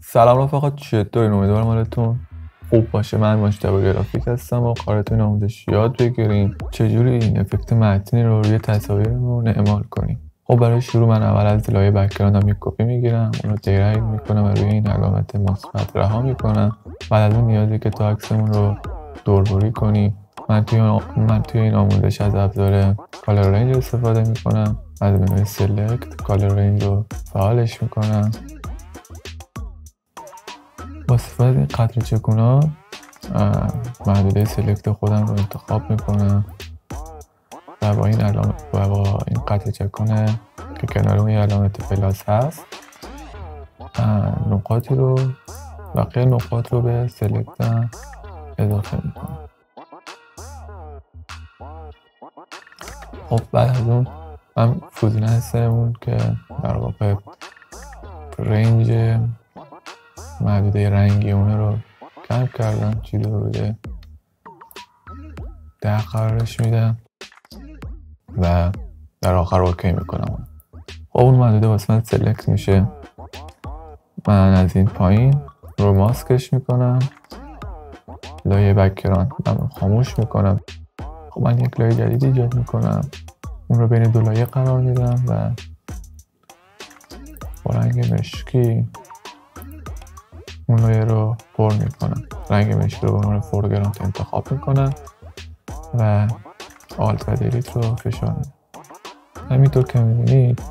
سلام رفقا، چطورین؟ امیدوارم حالتون خوب باشه. من مجتبی گرافیک هستم و قرارتون آموزش یاد بگیریم چجوری این افکت متنی رو روی تصاویرمون اعمال کنیم. خب برای شروع من اول از لایه بک‌گراندم یک کپی میگیرم، اون رو دریگ میکنم و روی این علامت مثبت رها میکنم. بعد از اون نیازی که تا عکسمون رو دوربری کنیم. من توی این آموزش از ابزار کالر رنج استفاده میکنم. از منوی سلکت کالر رنج رو فعالش میکنم. با استفاده از این قطره چکونا محدوده سلکت خودم رو انتخاب میکنم و با این قطره چکونه که کنار اون علامت پلاس هست نقاطی رو بقیه نقاط رو به سلکتم اضافه میکنم. خب بعد از اون من فوزینسمون که در واقع رنج محدوده رنگی اونه رو کم کردم، چیزی رو بوده 10 قرارش میدم و در آخر اوکی میکنم. خب اون محدوده واسه من سلکت میشه. من از این پایین رو ماسکش میکنم، لایه بک‌گراند من خاموش میکنم. خب من یک لایه جدید ایجاد میکنم، اون رو بین دو لایه قرار میدم و با رنگ مشکی اون لایه رو پر میکنم. رنگ مشکی رو به عنوان فورگراند انتخاب میکنم و آلت و دیلیت رو فشار میدم. همینطور که میبینید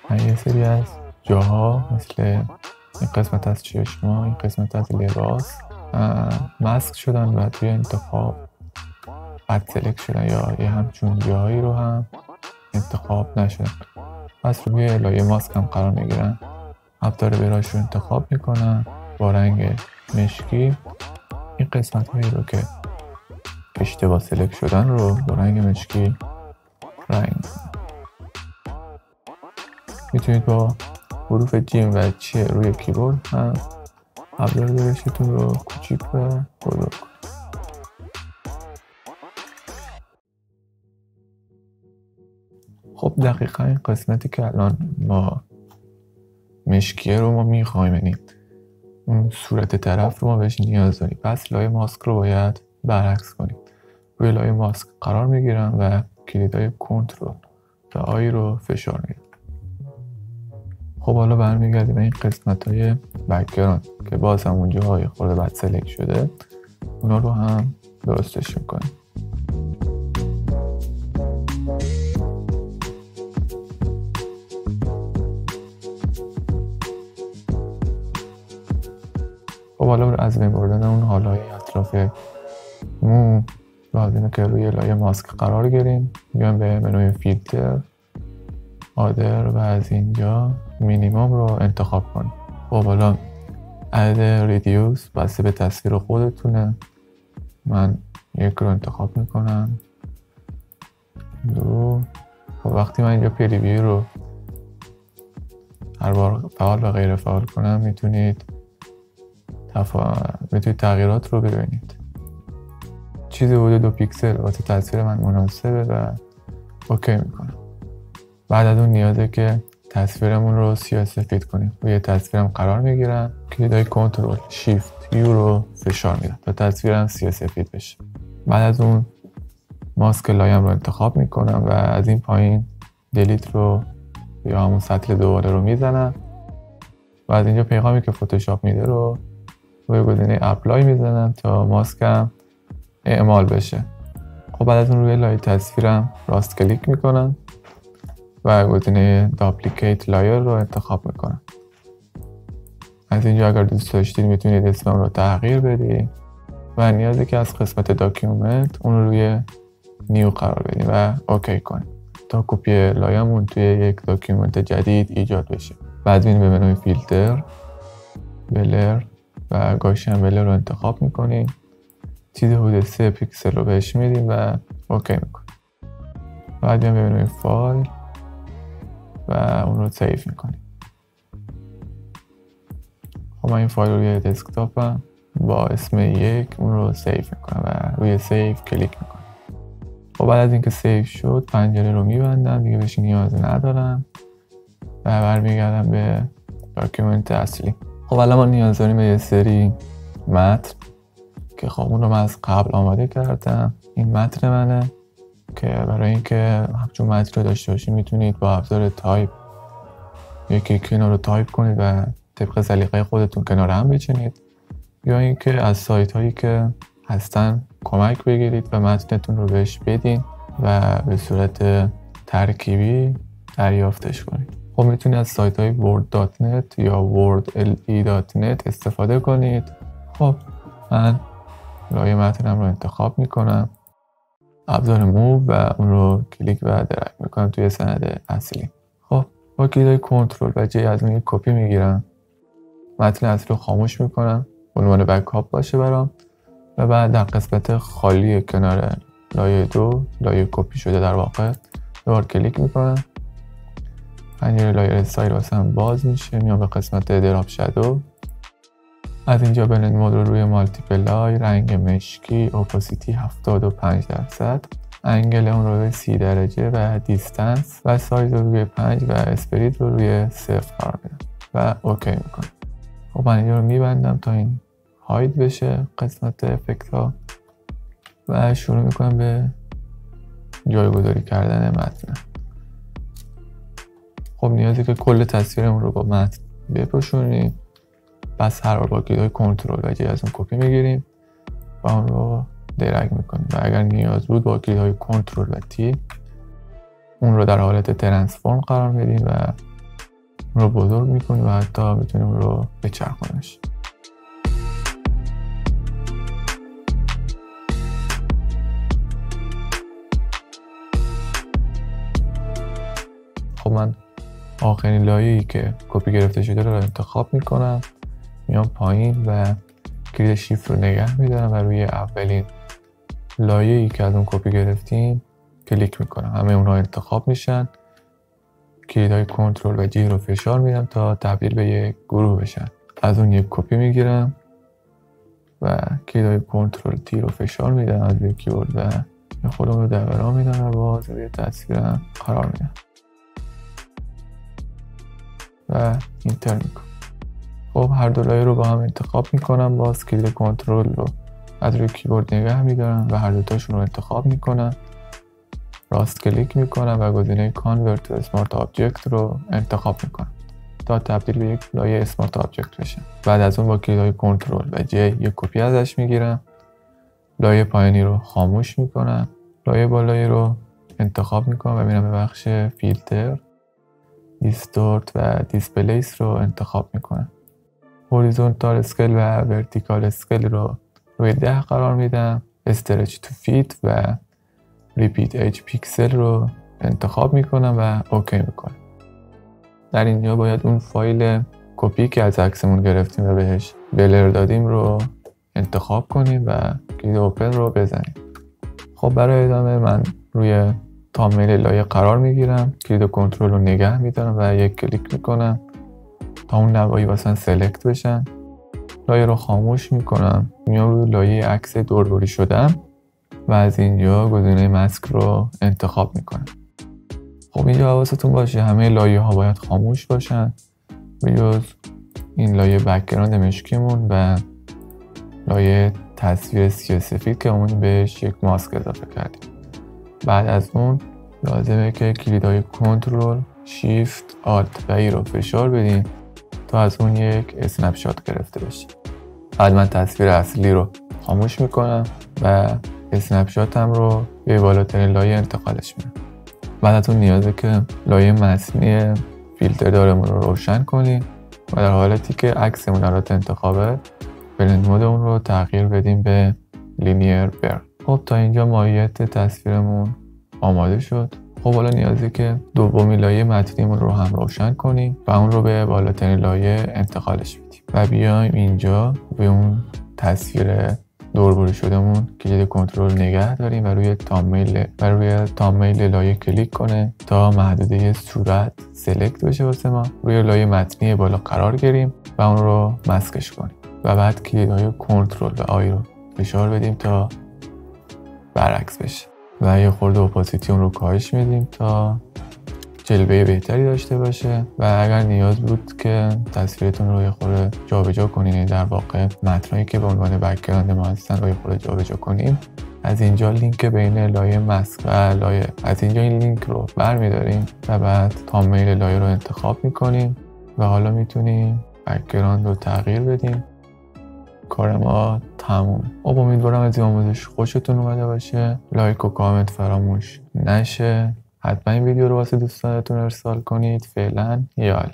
من یه سری از جاها مثل این قسمت از چشما، این قسمت از لباس ماسک شدن و توی انتخاب بد سلکت شدن یا یه همچون جاهایی رو هم انتخاب نشدن. پس روی لایه ماسک هم قرار میگیرن. ابزار براش رو انتخاب میکنم با رنگ مشکی. این قسمت هایی رو که اشتباه سلکت شدن رو با رنگ مشکی رنگ میکنم. میتونید با حروف جیم و چه روی کیبورد هم ابزار برشتون رو کوچیک و بزرگ کنید. خب دقیقا این قسمتی که الان ما مشکیه رو ما میخوایم، یعنی اون صورت طرف رو ما بهش نیاز داریم. پس لایه ماسک رو باید برعکس کنیم. روی لایه ماسک قرار میگیرم و کلیدهای کنترل و آی رو فشار میدم. خب حالا برمیگردیم این قسمت های بک‌گراند که باز هم اونجا های خورده بد سلکت شده، اونا رو هم درستش میکنیم. خب حالا از بین بردن اون حالای اطراف مو لازمه که روی لایه ماسک قرار گیریم. میایم به منوی فیلتر، آدر و از اینجا مینیمم رو انتخاب کنیم. خب حالا عدد ریدیوس بسته به تصویر خودتونه. من یک رو انتخاب میکنم، 2. خب وقتی من اینجا پریویو رو هر بار فعال و غیر فعال کنم میتونید تغییرات رو ببینید. چیزی حدود 2 پیکسل واسه تصویر من مناسبه و اوکی میکنم. بعد از اون نیازه که تصویرمون رو سیاه‌سفید کنیم. روی تصویرم قرار میگیرم، کلیدهای کنترل شیفت یو رو فشار میدم تا تصویرم سیاه‌سفید بشه. بعد از اون ماسک لایم رو انتخاب میکنم و از این پایین دیلیت رو یا همون سطل دوباره رو میزنم و از اینجا پیغامی که فتوشاپ میده رو روی گزینه اپلای میزنم تا ماسکم اعمال بشه. خب بعد از اون روی لایه تصویرم راست کلیک میکنم و گزینه داپلیکیت لایر رو انتخاب میکنم. از اینجا اگر دوست داشتید میتونید اسمم رو تغییر بدید و نیازی که از قسمت داکیومنت اون رو روی نیو قرار بدیم و اوکی کنیم تا کپی لایه‌مون توی یک داکیومنت جدید ایجاد بشه. بعد میریم به منوی فیلتر، بلر و گاشن بلر رو انتخاب میکنیم. چیزی حدود 3 پیکسل رو بهش میدیم و اوکی میکنیم. بعد میریم به منوی فایل و اون رو سیو میکنیم. خب من این فایل رو روی دسکتاپم با اسم 1 اون رو سیو میکنم و روی سیو کلیک میکنم. خب بعد از اینکه سیو شد پنجره رو میبندم، دیگه بهش نیاز ندارم و برمیگردم به داکیومنت اصلی. خب خب الان ما نیاز داریم به یه سری متن که خب اون رو من از قبل آماده کردم. این متن منه که برای اینکه همچون متن رو داشته باشید میتونید با ابزار تایپ یکی کنار رو تایپ کنید و طبق سلیقه خودتون کنار هم بچینید، یا اینکه از سایت هایی که هستن کمک بگیرید و متنتون رو بهش بدین و به صورت ترکیبی دریافتش کنید. خب میتونید از سایت های word.net یا wordle.net استفاده کنید. خب من لایه متنم رو انتخاب میکنم، ابزار موو و اون رو کلیک و درگ میکنم توی سند اصلی. خب با کلیک کنترل و جی از اون یک کپی میگیرم، متن اصلی رو خاموش میکنم به عنوان بکاپ باشه برام، و بعد در قسمت خالی کنار لایه 2 لایه کپی شده در واقع دوباره کلیک میکنم، پنجره لایر استایل واسم باز میشه، میام به قسمت دراپ شادو، از اینجا بلند مود رو روی مالتیپلای، رنگ مشکی، اوپاسیتی 75%، انگل اون رو روی 30 درجه و دیستنس و سایز رو روی 5 و اسپرید رو روی 0 قرار میدم و اوکی میکنم. خب من اینجا رو میبندم تا این هاید بشه قسمت افکت ها و شروع میکنم به جایگذاری کردن متن. خب نیازی که کل تصویرمون رو با متن بپوشونیم، پس هر بار با کلیک کنترل و جی از اون کپی میگیریم و اون رو درگ میکنیم و اگر نیاز بود با کلیک کنترل و تی اون رو در حالت ترانسفورم قرار میدیم و اون رو بزرگ میکنیم و حتی میتونیم اون رو بچرخونیمش. خب من آخرین لایه‌ای که کپی گرفته شده رو انتخاب میکنم، میام پایین و کلید شیفت رو نگه میدارم و روی اولین لایه‌ای که از اون کپی گرفتیم کلیک میکنم. همه اونها انتخاب میشن، کلیدهای کنترل و جی رو فشار میدم تا تبدیل به یک گروه بشن. از اون یک کپی میگیرم و کلیدهای کنترل تی رو فشار میدم از روی کیبورد و خودم رو دوران میدم و باز روی تصویرم قرار میدم و اینتر میکنم. خب هر دو لایه رو با هم انتخاب میکنم، باز کلید کنترل رو از روی کیبورد نگه میدارم و هر دوتاشون رو انتخاب میکنم، راست کلیک میکنم و گزینه کانورت اسمارت آبجکت رو انتخاب میکنم تا تبدیل به یک لایه اسمارت آبجکت بشه. بعد از اون با کلیدهای کنترل و جی یک کپی ازش میگیرم، لایه پایینی رو خاموش میکنم، لایه بالایی رو انتخاب میکنم و میرم به بخش فیلتر، دیستورت و دیسپلیس رو انتخاب میکنم. هوریزونتال اسکیل و ورتیکال اسکیل رو روی 10 قرار میدم، استرچ تو فیت و ریپیت ایج پیکسل رو انتخاب میکنم و اوکی میکنم. در اینجا باید اون فایل کپی که از عکسمون گرفتیم و بهش بلر دادیم رو انتخاب کنیم و کلید اوپن رو بزنیم. خب برای ادامه من روی تامل لایه قرار میگیرم، کلید کنترل رو نگه میدارم و یک کلیک میکنم تا اون نوایی واسه سلکت بشن. لایه رو خاموش میکنم، میام روی لایه عکس دوربری شدم و از اینجا گزینه ماسک رو انتخاب میکنم. خب اینجا حواستون باشه همه لایه ها باید خاموش باشن بجز این لایه بک‌گراند مشکیمون و لایه تصویر سیاه سفید که اون بهش یک ماسک اضافه کردیم. بعد از اون لازمه که کلیدهای کنترل، شیفت، آلت و ای رو فشار بدیم تا از اون یک اسنپ شات گرفته بشه. بعد من تصویر اصلی رو خاموش میکنم و اسنپ شاتم رو به بالاترین لایه انتقالش میدم. بعد از اون نیازه که لایه متنی فیلتر دارمون رو روشن کنیم و در حالتی که عکسمون در حالت انتخابه بلند مود اون رو تغییر بدیم به لینیر بلر. خب تا اینجا ماهیت تصویرمون آماده شد. خب حالا نیازه که دومین لایه متنیمون رو هم روشن کنیم و اون رو به بالاترین لایه انتقالش بدیم و بیایم اینجا به اون تصویر دوربری شدهمون کلید کنترل نگه داریم و روی تامل لایه کلیک کنه تا محدوده صورت سلکت بشه واسه ما. روی لایه متنی بالا قرار گیریم و اون رو ماسکش کنیم و بعد کلیدهای کنترل و آی رو فشار بدیم تا برعکس بشه و یه خورده اوپاسیتی اون رو کاهش میدیم تا جلوه بهتری داشته باشه و اگر نیاز بود که تصویرتون رو یه خورده جابجا کنین، در واقع متنایی که به عنوان بک‌گراند ما هستن رو یه خورده جابجا کنیم، از اینجا لینک بین لایه ماسک و لایه، از اینجا این لینک رو برمی‌داریم و بعد تامنیل لایه رو انتخاب می‌کنیم و حالا میتونیم بک‌گراند رو تغییر بدیم. کار ما تموم. امیدوارم از این آموزش خوشتون اومده باشه. لایک و کامنت فراموش نشه. حتما این ویدیو رو واسه دوستانتون ارسال کنید. فعلا یه حالی.